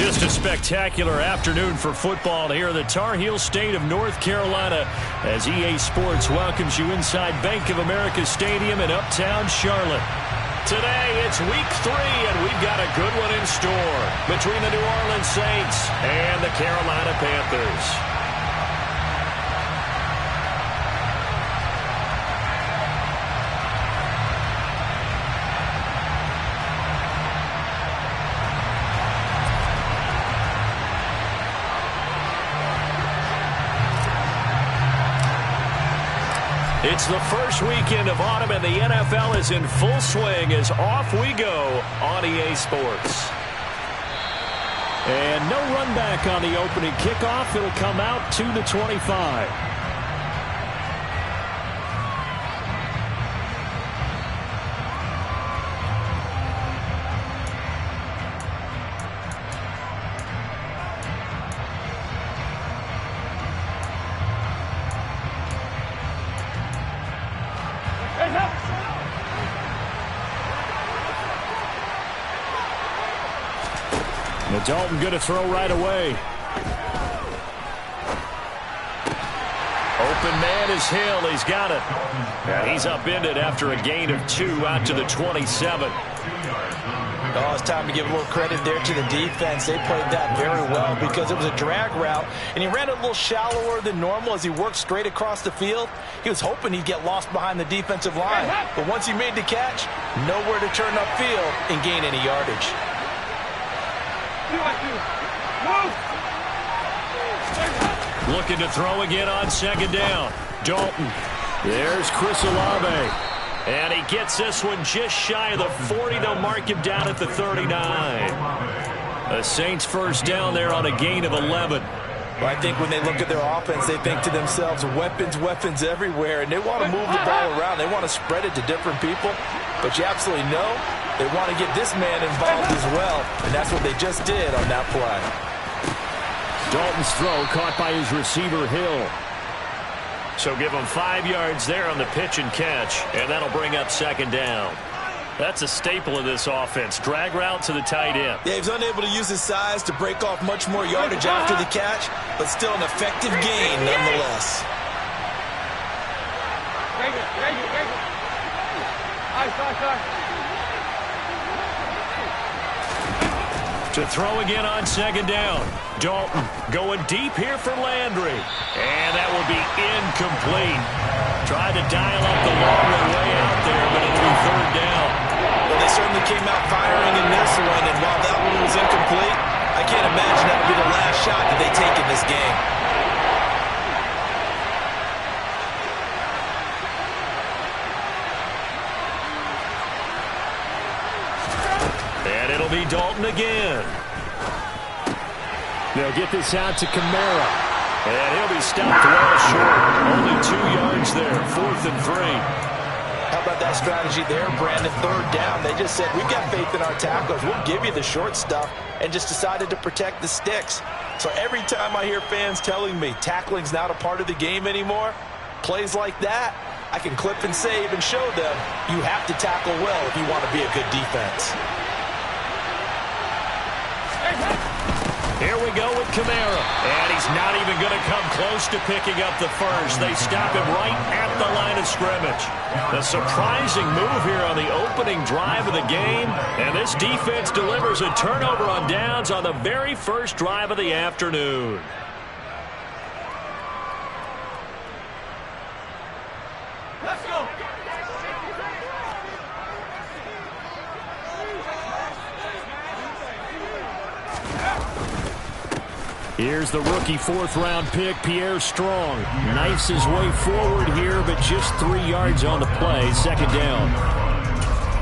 Just a spectacular afternoon for football here in the Tar Heel state of North Carolina as EA Sports welcomes you inside Bank of America Stadium in Uptown Charlotte. Today, it's week 3, and we've got a good one in store between the New Orleans Saints and the Carolina Panthers. It's the first weekend of autumn, and the NFL is in full swing as off we go on EA Sports. And no run back on the opening kickoff. It'll come out to the 25. Dalton going to throw right away. Open man is Hill. He's got it. And he's upended after a gain of 2 out to the 27. Oh, it's time to give a little credit there to the defense. They played that very well because it was a drag route, and he ran a little shallower than normal as he worked straight across the field. He was hoping he'd get lost behind the defensive line, but once he made the catch, nowhere to turn upfield and gain any yardage. Looking to throw again on second down. Dalton. There's Chris Olave. And he gets this one just shy of the 40. They'll mark him down at the 39. The Saints first down there on a gain of 11. Well, I think when they look at their offense, they think to themselves, weapons everywhere, and they want to move the ball around. They want to spread it to different people. But you absolutely know they want to get this man involved as well, and that's what they just did on that play. Dalton's throw caught by his receiver, Hill. So give him 5 yards there on the pitch and catch, and that'll bring up second down. That's a staple of this offense. Drag route to the tight end. Yeah, he's unable to use his size to break off much more yardage after the catch, but still an effective gain nonetheless. To throw again on second down. Dalton going deep here for Landry. And that will be incomplete. Tried to dial up the long way out there, but it'll be third down. Well, they certainly came out firing in this one, and while that one was incomplete, I can't imagine that'll be the last shot that they take in this game. And it'll be Dalton again. They'll get this out to Kamara. And he'll be stopped well short. Only 2 yards there. 4th and 3. How about that strategy there, Brandon? Third down. They just said, we've got faith in our tacklers. We'll give you the short stuff, and just decided to protect the sticks. So every time I hear fans telling me tackling's not a part of the game anymore, plays like that, I can clip and save and show them you have to tackle well if you want to be a good defense. Here we go with Kamara. And he's not even going to come close to picking up the first. They stop him right at the line of scrimmage. A surprising move here on the opening drive of the game. And this defense delivers a turnover on downs on the very first drive of the afternoon. Let's go. Here's the rookie 4th-round pick, Pierre Strong. Knifes his way forward here, but just 3 yards on the play. Second down.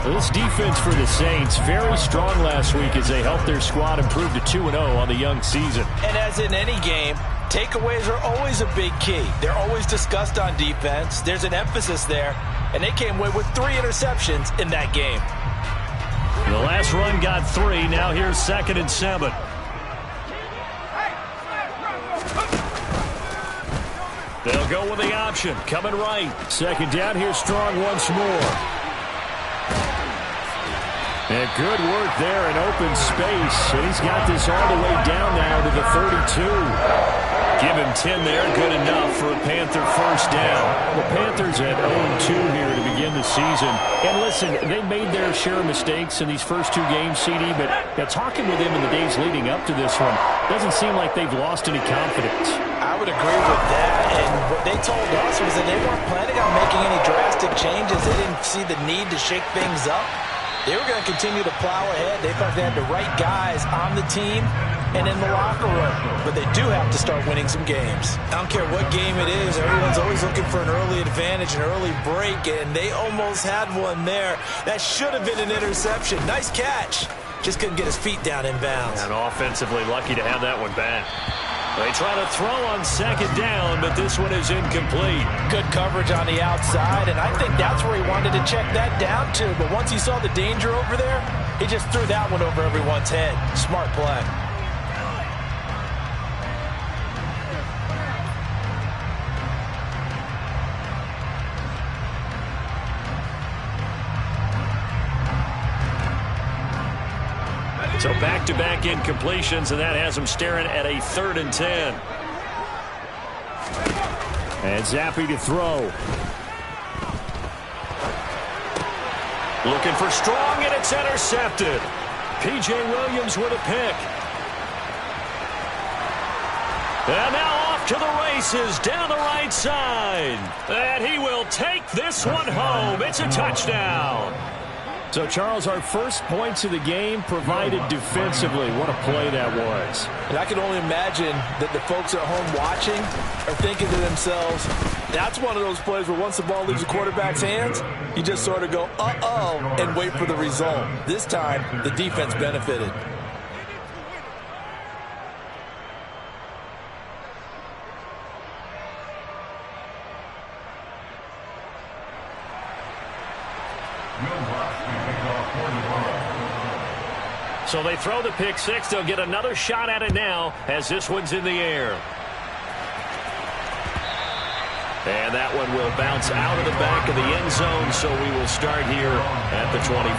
This defense for the Saints, very strong last week as they helped their squad improve to 2-0 on the young season. And as in any game, takeaways are always a big key. They're always discussed on defense. There's an emphasis there, and they came away with 3 interceptions in that game. The last run got 3. Now here's 2nd and 7. They'll go with the option. Coming right. Second down. Here's Strong once more. And good work there in open space. And he's got this all the way down now to the 32. Give him 10 there. Good enough for a Panther first down. The Panthers at 0-2 here to begin the season. And listen, they made their share of mistakes in these first 2 games, CD, but talking with him in the days leading up to this one, doesn't seem like they've lost any confidence. I would agree with that. And what they told us was that they weren't planning on making any drastic changes. They didn't see the need to shake things up. They were going to continue to plow ahead. They thought they had the right guys on the team and in the locker room. But they do have to start winning some games. I don't care what game it is. Everyone's always looking for an early advantage, an early break, and they almost had one there. That should have been an interception. Nice catch. Just couldn't get his feet down in bounds. And offensively lucky to have that one back. They try to throw on second down, but this one is incomplete. Good coverage on the outside, and I think that's where he wanted to check that down to. But once he saw the danger over there, he just threw that one over everyone's head. Smart play. So back-to-back incompletions, and that has him staring at a 3rd and 10. And Zappi to throw. Looking for Strong, and it's intercepted. P.J. Williams with a pick. And now off to the races down the right side. And he will take this one home. It's a touchdown. So, Charles, our first points of the game provided defensively. What a play that was. And I can only imagine that the folks at home watching are thinking to themselves, that's one of those plays where once the ball leaves the quarterback's hands, you just sort of go, uh-oh, and wait for the result. This time, the defense benefited. So they throw the pick six. They'll get another shot at it now as this one's in the air. And that one will bounce out of the back of the end zone, so we will start here at the 25.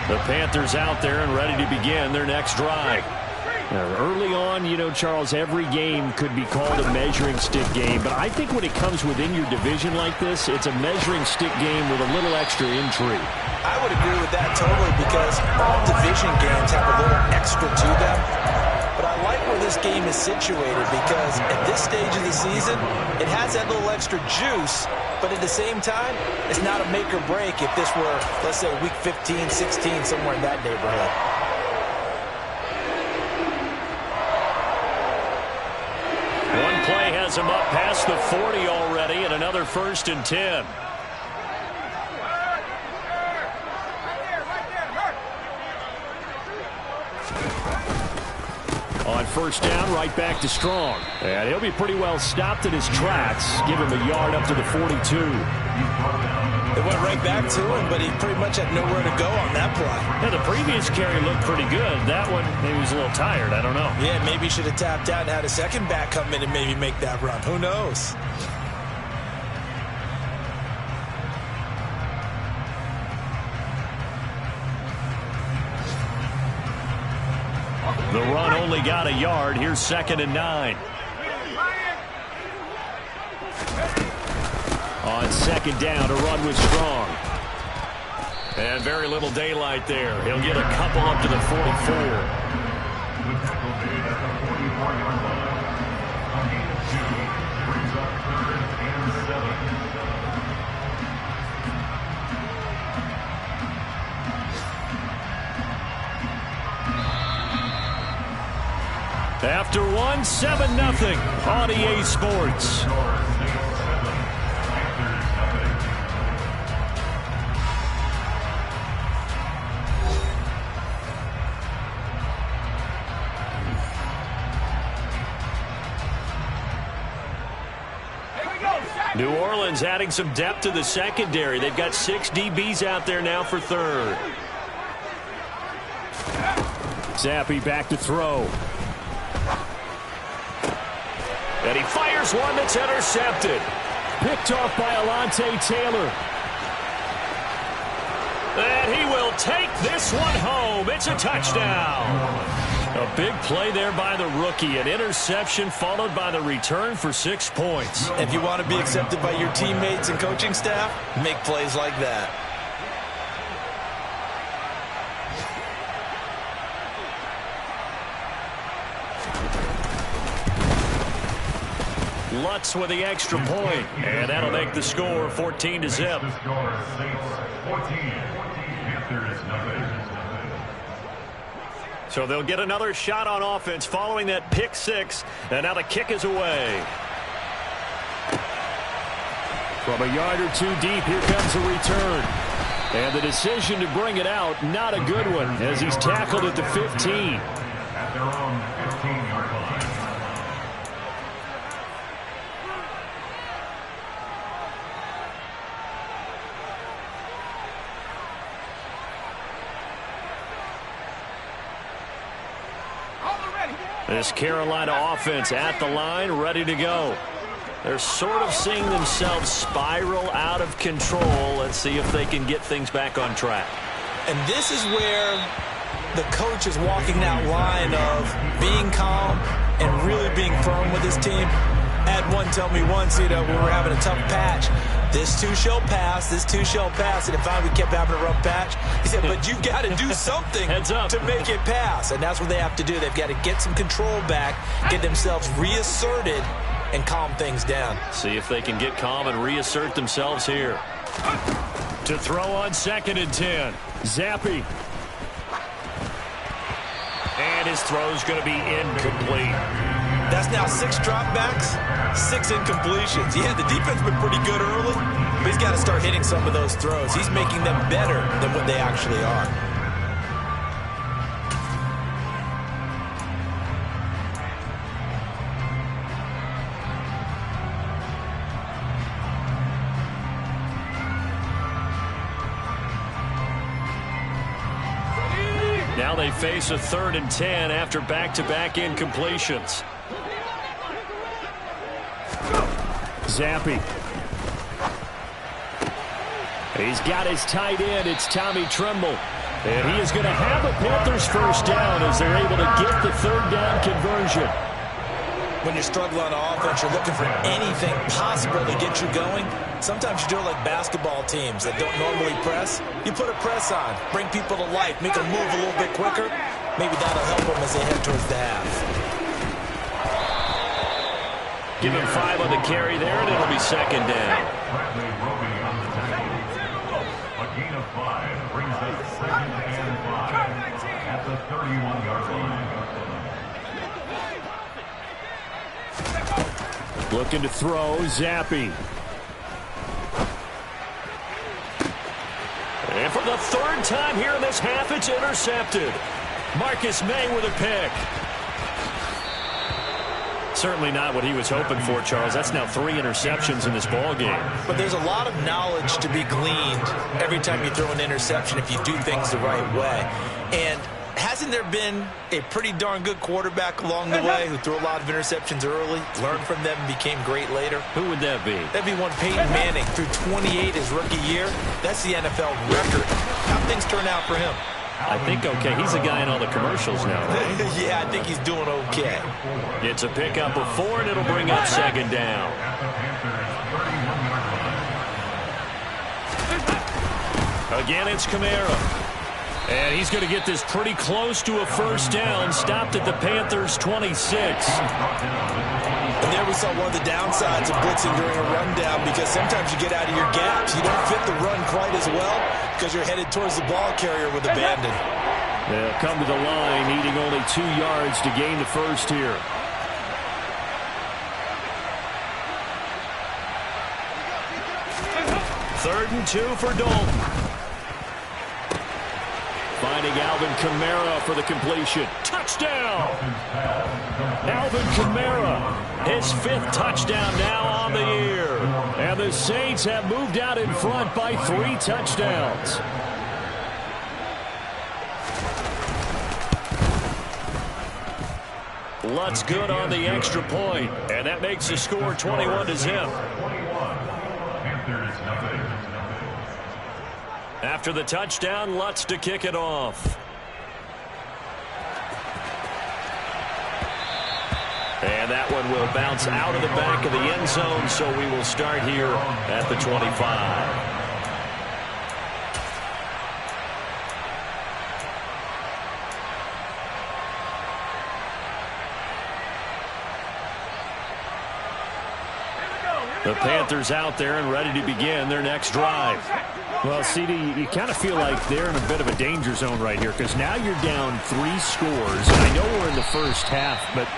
The Panthers out there and ready to begin their next drive. Now, early on, you know, Charles, every game could be called a measuring stick game. But I think when it comes within your division like this, it's a measuring stick game with a little extra intrigue. I would agree with that totally because all division games have a little extra to them. But I like where this game is situated because at this stage of the season, it has that little extra juice. But at the same time, it's not a make or break if this were, let's say, week 15, 16, somewhere in that neighborhood. One play has him up past the 40 already, and another 1st and 10. On 1st down, right back to Strong. And he'll be pretty well stopped in his tracks. Give him a yard up to the 42. It went right back to him, but he pretty much had nowhere to go on that play. Yeah, the previous carry looked pretty good. That one, maybe he was a little tired. I don't know. Yeah, maybe he should have tapped out and had a second back come in and maybe make that run. Who knows? The run only got a yard. Here's 2nd and 9. On 2nd down, a run with Strong. And very little daylight there. He'll get a couple up to the 44. After one, 7-0 on EA Sports. New Orleans adding some depth to the secondary. They've got 6 DBs out there now for 3rd. Zappi back to throw. And he fires one that's intercepted. Picked off by Alontae Taylor. And he will take this one home. It's a touchdown. A big play there by the rookie. An interception followed by the return for 6 points. If you want to be accepted by your teammates and coaching staff, make plays like that. Lutz with the extra point, and that'll make the score 14-0. So they'll get another shot on offense following that pick six, and now the kick is away. From a yard or two deep, here comes a return. And the decision to bring it out, not a good one, as he's tackled at the 15. At their own 15-yard line. This Carolina offense at the line, ready to go. They're sort of seeing themselves spiral out of control. Let's see if they can get things back on track. And this is where the coach is walking that line of being calm and really being firm with his team. I had one tell me once, when we were having a tough patch, this too shall pass, this too shall pass. And if we kept having a rough patch, he said, but you've got to do something to make it pass. And that's what they have to do. They've got to get some control back, get themselves reasserted, and calm things down. See if they can get calm and reassert themselves here. To throw on 2nd and 10. Zappi. And his throw's going to be incomplete. That's now 6 dropbacks, 6 incompletions. Yeah, the defense been pretty good early, but he's got to start hitting some of those throws. He's making them better than what they actually are. Now they face a 3rd and 10 after back-to-back incompletions. Zappi. He's got his tight end. It's Tommy Tremble. And he is going to have a Panthers first down as they're able to get the 3rd down conversion. When you struggle on offense, you're looking for anything possible to get you going. Sometimes you do it like basketball teams that don't normally press. You put a press on, bring people to life, make them move a little bit quicker. Maybe that'll help them as they head towards the half. Give him 5 on the carry there, and it'll be 2nd down. A gain of 5 brings us 2nd and 5 at the 31-yard line. Looking to throw, Zappi. And for the 3rd time here in this half, it's intercepted. Marcus May with a pick. Certainly not what he was hoping for, Charles. That's now 3 interceptions in this ball game. But there's a lot of knowledge to be gleaned every time you throw an interception if you do things the right way. And hasn't there been a pretty darn good quarterback along the way who threw a lot of interceptions early, learned from them, and became great later? Who would that be? That'd be one Peyton Manning. Threw 28 his rookie year. That's the NFL record. How things turn out for him? I think okay. He's a guy in all the commercials now, right? Yeah, I think he's doing okay. It's a pickup of 4, and it'll bring up 2nd down. Again, it's Kamara. And he's going to get this pretty close to a first down. Stopped at the Panthers' 26. And there we saw one of the downsides of blitzing during a rundown, because sometimes you get out of your gaps. You don't fit the run quite as well because you're headed towards the ball carrier with abandon. They'll come to the line, needing only 2 yards to gain the first here. Third and 2 for Dalton. Finding Alvin Kamara for the completion. Touchdown! Alvin Kamara, his 5th touchdown now on the year. And the Saints have moved out in front by 3 touchdowns. Lutz good on the extra point, and that makes the score 21-0. After the touchdown, Lutz to kick it off. And that one will bounce out of the back of the end zone, so we will start here at the 25. The Panthers out there and ready to begin their next drive. Well, CD, you kind of feel like they're in a bit of a danger zone right here because now you're down 3 scores. And I know we're in the first half, but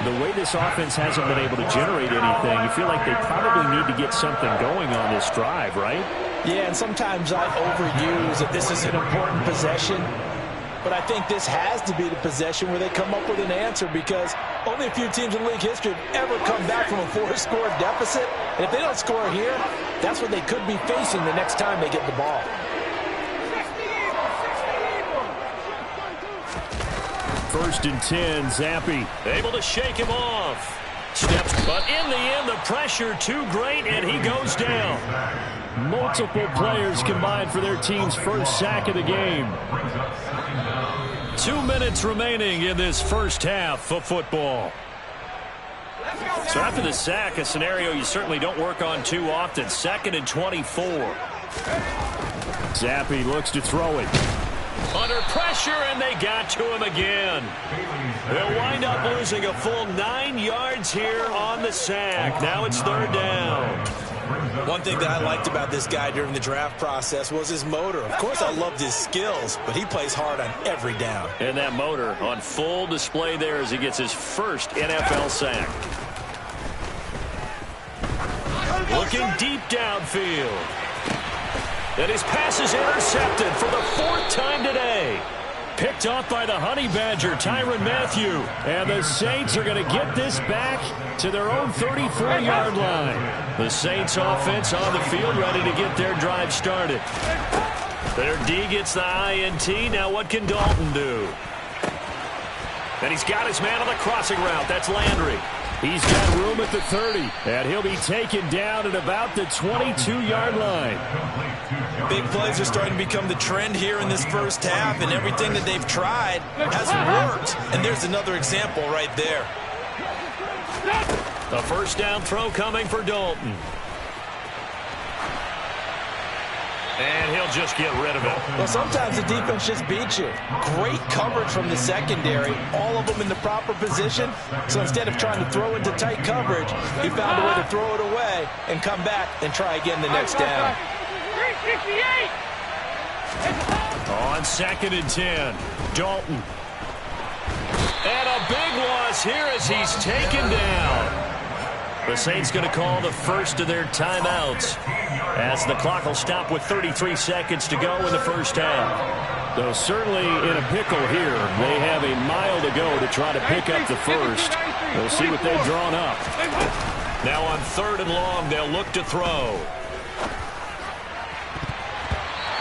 the way this offense hasn't been able to generate anything, you feel like they probably need to get something going on this drive, right? Yeah, and sometimes I overuse that this is an important possession. But I think this has to be the possession where they come up with an answer because only a few teams in league history have ever come back from a 4-score deficit. And if they don't score here, that's what they could be facing the next time they get the ball. First and 10, Zappi. Able to shake him off. Steps, but in the end, the pressure too great, and he goes down. Multiple players combined for their team's first sack of the game. 2 minutes remaining in this first half of football. So after the sack, a scenario you certainly don't work on too often. 2nd and 24. Zappi looks to throw it. Under pressure, and they got to him again. They'll wind up losing a full 9 yards here on the sack. Now it's 3rd down. One thing that I liked about this guy during the draft process was his motor. Of course, I loved his skills, but he plays hard on every down. And that motor on full display there as he gets his first NFL sack. Looking deep downfield. And his pass is intercepted for the 4th time today. Picked off by the Honey Badger, Tyrann Mathieu. And the Saints are going to get this back to their own 34-yard line. The Saints offense on the field ready to get their drive started. Their D gets the INT. Now what can Dalton do? And he's got his man on the crossing route. That's Landry. He's got room at the 30, and he'll be taken down at about the 22-yard line. Big plays are starting to become the trend here in this first half, and everything that they've tried has worked. And there's another example right there. The first down throw coming for Dalton. And he'll just get rid of it. Well, sometimes the defense just beats you. Great coverage from the secondary, all of them in the proper position. So instead of trying to throw into tight coverage, he found a way to throw it away and come back and try again the next down. On 2nd and 10, Dalton. And a big loss here as he's taken down. The Saints going to call the first of their timeouts as the clock will stop with 33 seconds to go in the first half. Though certainly in a pickle here. They have a mile to go to try to pick up the first. We'll see what they've drawn up. Now on 3rd and long, they'll look to throw.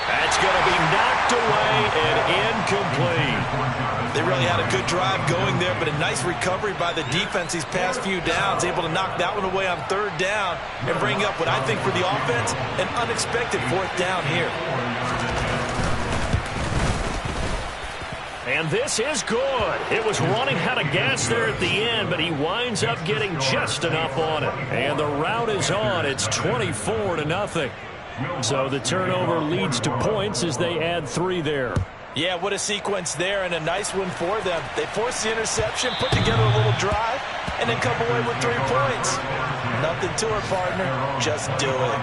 That's going to be knocked away and incomplete. They really had a good drive going there, but a nice recovery by the defense these past few downs, able to knock that one away on 3rd down and bring up what I think for the offense, an unexpected 4th down here. And this is good. It was running out of gas there at the end, but he winds up getting just enough on it. And the route is on. It's 24-0. So the turnover leads to points as they add 3 there. Yeah, what a sequence there, and a nice one for them. They force the interception, put together a little drive, and then come away with 3 points. Nothing to it, partner. Just do it.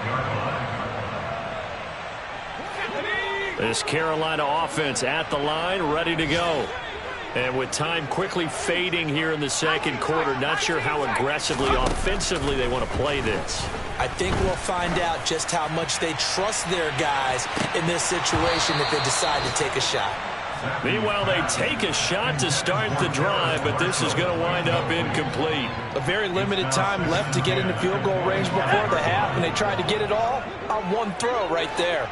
This Carolina offense at the line, ready to go. And with time quickly fading here in the second quarter, not sure how aggressively, offensively they want to play this. I think we'll find out just how much they trust their guys in this situation if they decide to take a shot. Meanwhile, they take a shot to start the drive, but this is going to wind up incomplete. A very limited time left to get into field goal range before the half, and they tried to get it all on one throw right there.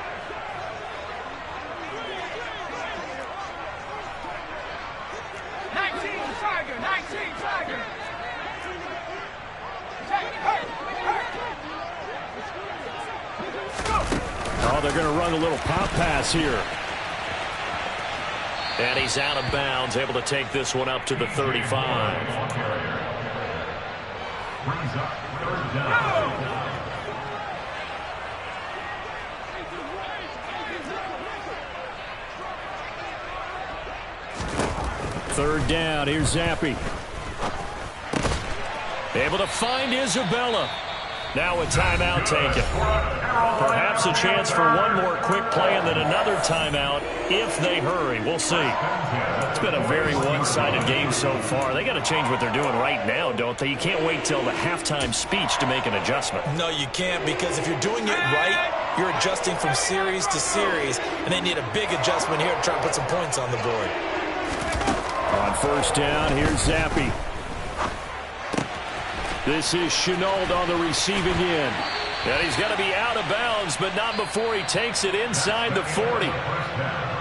they're going to run a little pop pass here. And he's out of bounds, able to take this one up to the 35. Brings up third down. Third down. Here's Zappi. Able to find Isabella. Now a timeout taken. Perhaps a chance for one more quick play and then another timeout if they hurry. We'll see. It's been a very one-sided game so far. They got to change what they're doing right now, don't they? You can't wait till the halftime speech to make an adjustment. No, you can't, because if you're doing it right, you're adjusting from series to series, and they need a big adjustment here to try and put some points on the board. On first down, here's Zappi. This is Chenault on the receiving end. And he's going to be out of bounds, but not before he takes it inside the 40.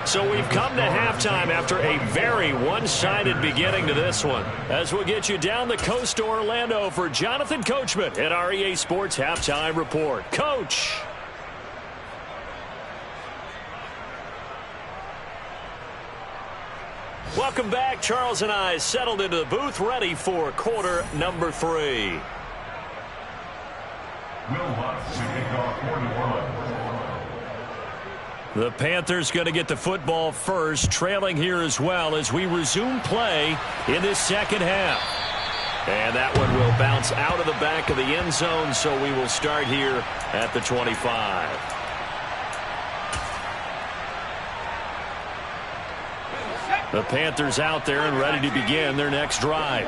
So we've come to halftime after a very one-sided beginning to this one. As we'll get you down the coast to Orlando for Jonathan Coachman at our EA Sports Halftime Report. Coach! Welcome back. Charles and I settled into the booth, ready for quarter number 3. Will Lutz to kick off for New Orleans. The Panthers going to get the football first, trailing here as well as we resume play in this second half. And that one will bounce out of the back of the end zone, so we will start here at the 25. The Panthers out there and ready to begin their next drive.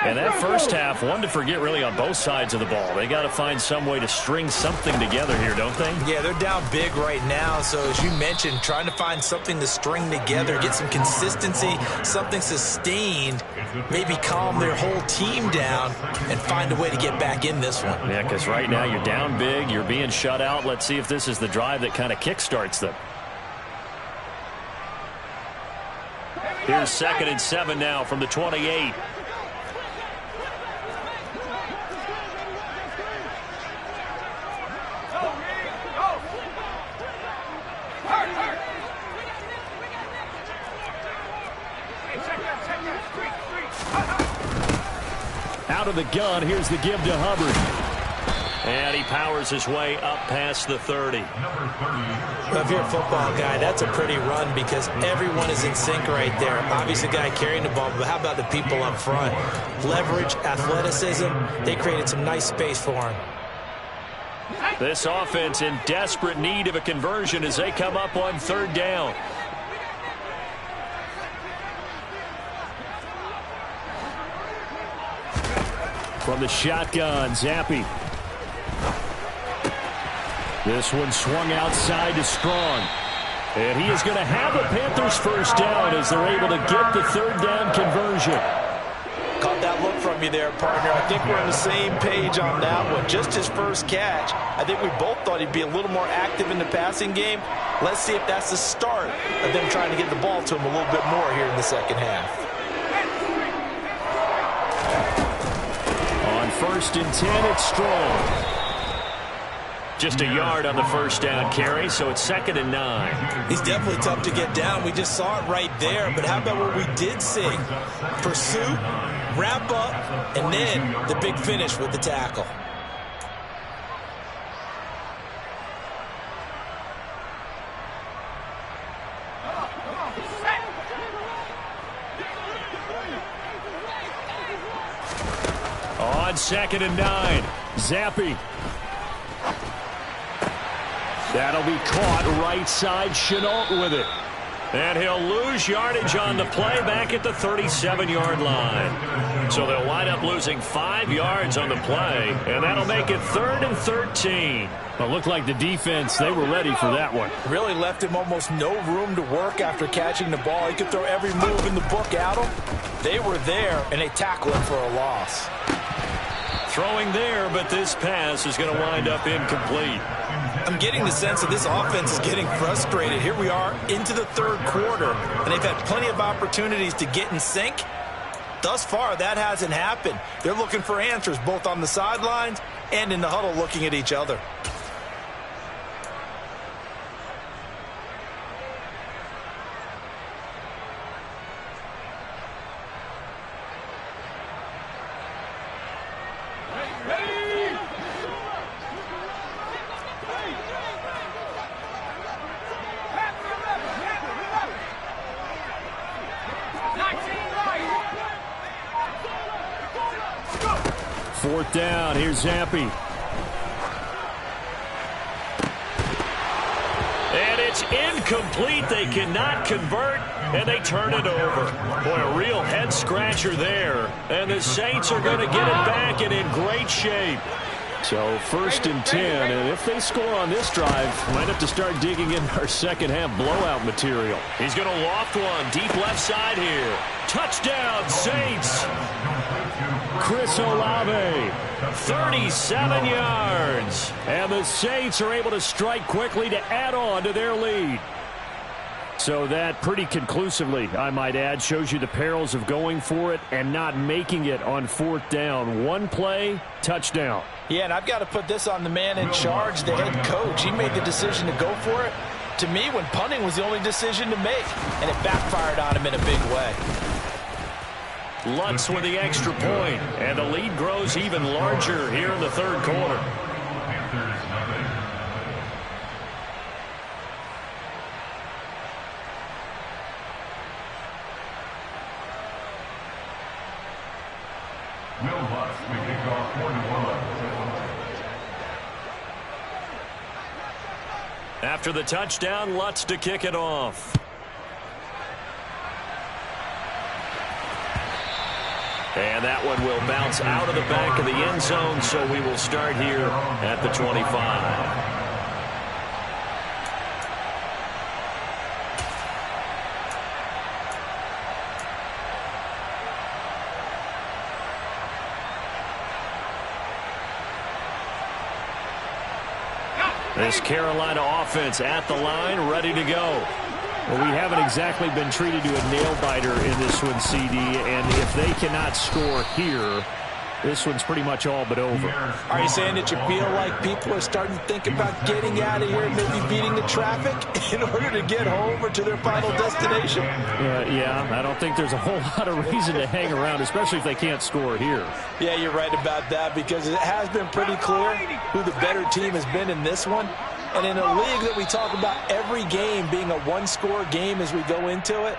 And that first half, one to forget really on both sides of the ball. They got to find some way to string something together here, don't they? Yeah, they're down big right now. So as you mentioned, trying to find something to string together, get some consistency, something sustained, maybe calm their whole team down and find a way to get back in this one. Yeah, because right now you're down big, you're being shut out. Let's see if this is the drive that kind of kickstarts them. Here's 2nd and 7 now from the 28. Out of the gun, here's the give to Hubbard. And he powers his way up past the 30. Well, if you're a football guy, that's a pretty run because everyone is in sync right there. Obviously, the guy carrying the ball, but how about the people up front? Leverage, athleticism, they created some nice space for him. This offense in desperate need of a conversion as they come up on 3rd down. From the shotgun, Zappi. This one swung outside to Strong. And he is going to have the Panthers first down as they're able to get the 3rd down conversion. Caught that look from you there, partner. I think we're on the same page on that one. Just his first catch. I think we both thought he'd be a little more active in the passing game. Let's see if that's the start of them trying to get the ball to him a little bit more here in the second half. On 1st and 10, it's Strong. Just a yard on the first down carry, so it's 2nd and 9. He's definitely tough to get down. We just saw it right there. But how about what we did see? Pursuit, wrap up, and then the big finish with the tackle. On 2nd and 9, Zappi. That'll be caught right side. Chenault with it. And he'll lose yardage on the play back at the 37-yard line. So they'll wind up losing 5 yards on the play, and that'll make it 3rd and 13. It looked like the defense, they were ready for that one. Really left him almost no room to work after catching the ball. He could throw every move in the book at him. They were there, and they tackled him for a loss. Throwing there, but this pass is going to wind up incomplete. I'm getting the sense that this offense is getting frustrated. Here we are into the 3rd quarter, and they've had plenty of opportunities to get in sync. Thus far, that hasn't happened. They're looking for answers both on the sidelines and in the huddle looking at each other. 4th down. Here's Zampi. And it's incomplete. They cannot convert, and they turn it over. Boy, a real head-scratcher there. And the Saints are going to get it back and in great shape. So 1st and 10, and if they score on this drive, might have to start digging in our second-half blowout material. He's going to loft one deep left side here. Touchdown, Saints. Chris Olave, 37 yards. and the Saints are able to strike quickly to add on to their lead. So that pretty conclusively, I might add, shows you the perils of going for it and not making it on 4th down. One play, touchdown. Yeah, and I've got to put this on the man in charge, the head coach. He made the decision to go for it. To me, when punting was the only decision to make, and it backfired on him in a big way. Lutz with the extra point, and the lead grows even larger here in the 3rd quarter. Will Lutz will kick off 41. After the touchdown, Lutz to kick it off. And that one will bounce out of the back of the end zone, so we will start here at the 25. This Carolina offense at the line, ready to go. Well, we haven't exactly been treated to a nail-biter in this one, CD, and if they cannot score here, this one's pretty much all but over. Are you saying that you feel like people are starting to think about getting out of here and maybe beating the traffic in order to get home or to their final destination? Yeah, I don't think there's a whole lot of reason to hang around, especially if they can't score here. Yeah, you're right about that, because it has been pretty clear who the better team has been in this one. And in a league that we talk about every game being a one-score game as we go into it,